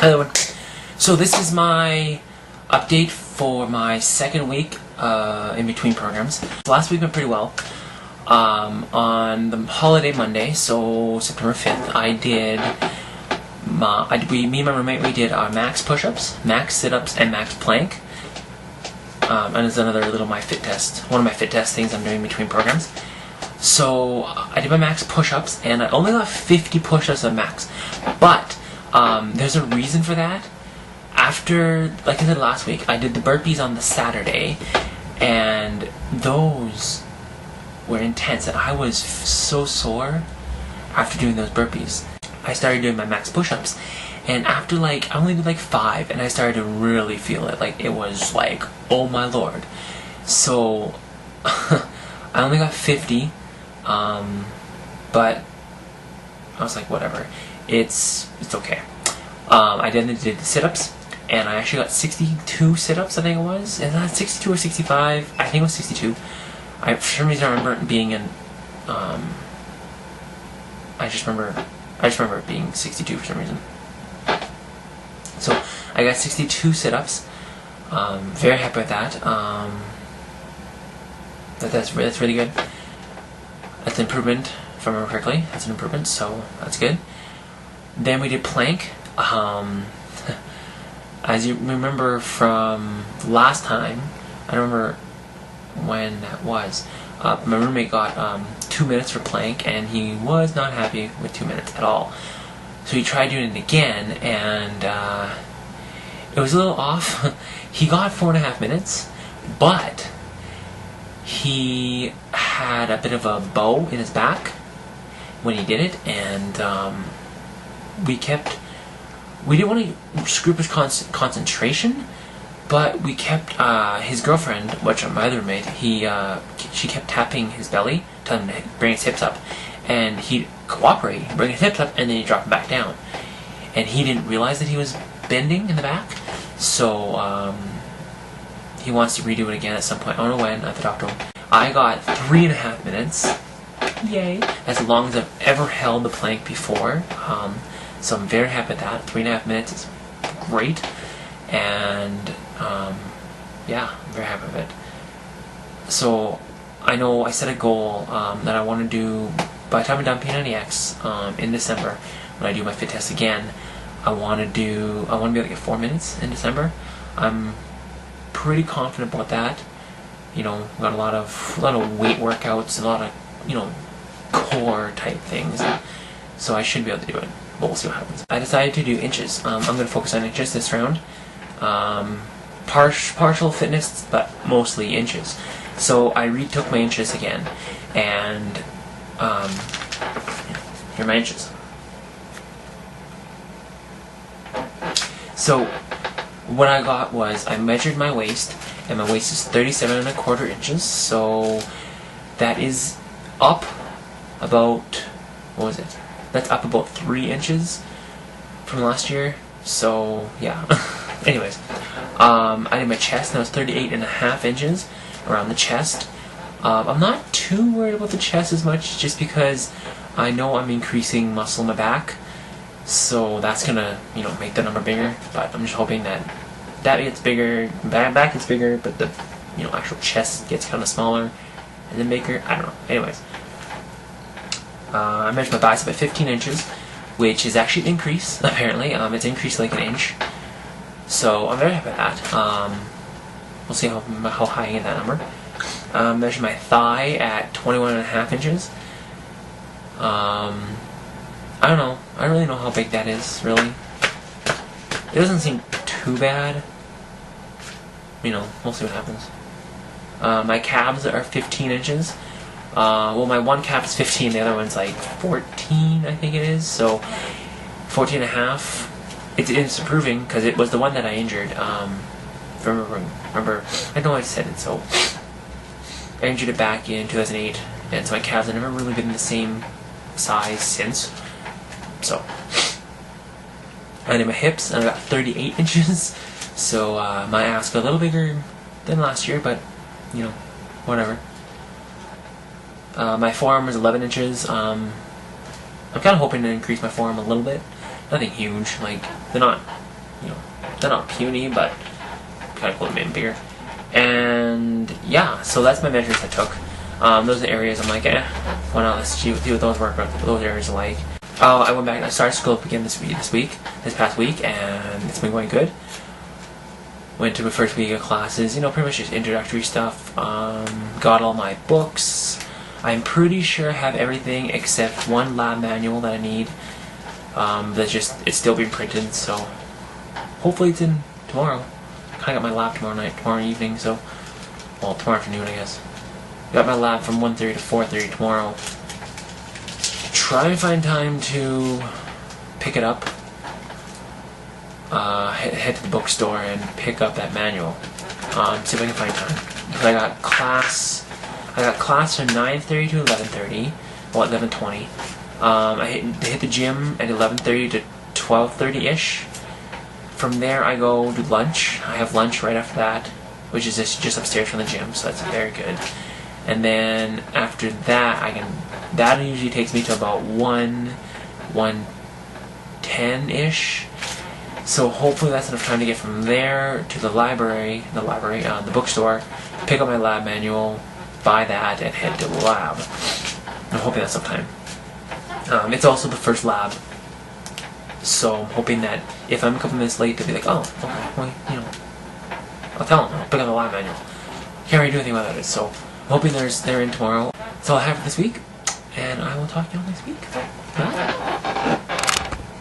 Hello. So this is my update for my second week in between programs. Last week went pretty well. On the holiday Monday, so September 5th, me and my roommate, we did max push-ups, max sit-ups, and max plank. And it's another little one of my fit test things I'm doing between programs. So I did my max push-ups, and I only got 50 push-ups at max. But there's a reason for that. After, like I said last week, I did the burpees on the Saturday, and those were intense, and I was so sore after doing those burpees. I started doing my max push-ups, and after I only did 5, and I started to really feel it. It was like, oh my lord. So I only got 50, but I was like, whatever, it's okay. I did the sit-ups, and I actually got 62 sit-ups, I think it was. Is that 62 or 65? I think it was 62. For some reason I remember it being in, I just remember it being 62 for some reason. So I got 62 sit-ups. Very happy with that. That's really good. That's an improvement, if I remember correctly. That's an improvement, so that's good. Then we did plank. As you remember from last time, I don't remember when that was, my roommate got 2 minutes for plank, and he was not happy with 2 minutes at all. So he tried doing it again, and it was a little off. He got 4.5 minutes, but he had a bit of a bow in his back when he did it, and we didn't want to screw up his concentration, but we kept his girlfriend, which my other roommate, she kept tapping his belly, telling him to bring his hips up, and he'd cooperate, bring his hips up, and then he'd drop them back down. And he didn't realize that he was bending in the back, so he wants to redo it again at some point. I don't know when. I have to talk to him. I got 3.5 minutes. Yay! As long as I've ever held the plank before. So I'm very happy with that. 3.5 minutes is great, and yeah, I'm very happy with it. So I know I set a goal that I want to do by the time I'm done P90X in December. When I do my fit test again, I want to be able to get 4 minutes in December. I'm pretty confident about that. Got a lot of weight workouts, a lot of core type things. So I should be able to do it. But we'll see what happens. I decided to do inches. I'm going to focus on inches this round. Partial fitness, but mostly inches. So I retook my inches again, and here are my inches. So what I got was, I measured my waist, and my waist is 37.25 inches. So that is up about, what was it? That's up about 3 inches from last year. So yeah. Anyways, I did my chest, and I was 38.5 inches around the chest. I'm not too worried about the chest as much, just because I know I'm increasing muscle in my back, so that's gonna make the number bigger. But I'm just hoping that gets bigger, back gets bigger, but the actual chest gets kind of smaller and then bigger. I don't know. Anyways. I measured my bicep at 15 inches, which is actually an increase, apparently. It's increased like an inch. So I'm very happy with that. We'll see how high I get that number. Measured my thigh at 21.5 inches. I don't know. I don't really know how big that is, really. It doesn't seem too bad. We'll see what happens. My calves are 15 inches. Well, my one calf is 15, the other one's 14, I think it is. So 14.5. It's improving, because it was the one that I injured. Remember, I know I said it. So I injured it back in 2008, and so my calves have never really been the same size since. So I did my hips, and I got 38 inches. So my ass got a little bigger than last year, but whatever. My forearm is 11 inches. I'm kind of hoping to increase my forearm a little bit. Nothing huge. They're not they're not puny, but kind of a little bit bigger. And yeah, so that's my measures I took. Those are the areas I'm like, why not? Let's see what those work, those areas are like. I went back. I started school again this past week, and it's been going good. Went to my first week of classes. Pretty much just introductory stuff. Got all my books. I'm pretty sure I have everything except one lab manual that I need. It's still being printed, so hopefully it's in tomorrow. I got my lab tomorrow evening, so tomorrow afternoon, I guess. Got my lab from 1:30 to 4:30 tomorrow. Try and find time to pick it up. Head to the bookstore and pick up that manual. See if I can find time. Because I got class from 9:30 to 11:30. 11:20. I hit the gym at 11:30 to 12:30-ish. From there, I go to lunch. I have lunch right after that, which is just upstairs from the gym, so that's very good. And then after that, that usually takes me to about 1:10-ish. So hopefully that's enough time to get from there to the bookstore, pick up my lab manual, buy that, and head to the lab. I'm hoping that's enough time. It's also the first lab, so I'm hoping that if I'm a couple minutes late, they'll be like, oh, okay, well, I'll tell them, I'll pick up the lab manual. Can't really do anything about it, so I'm hoping they're in tomorrow. That's all I have for this week, and I will talk to you all next week. Bye.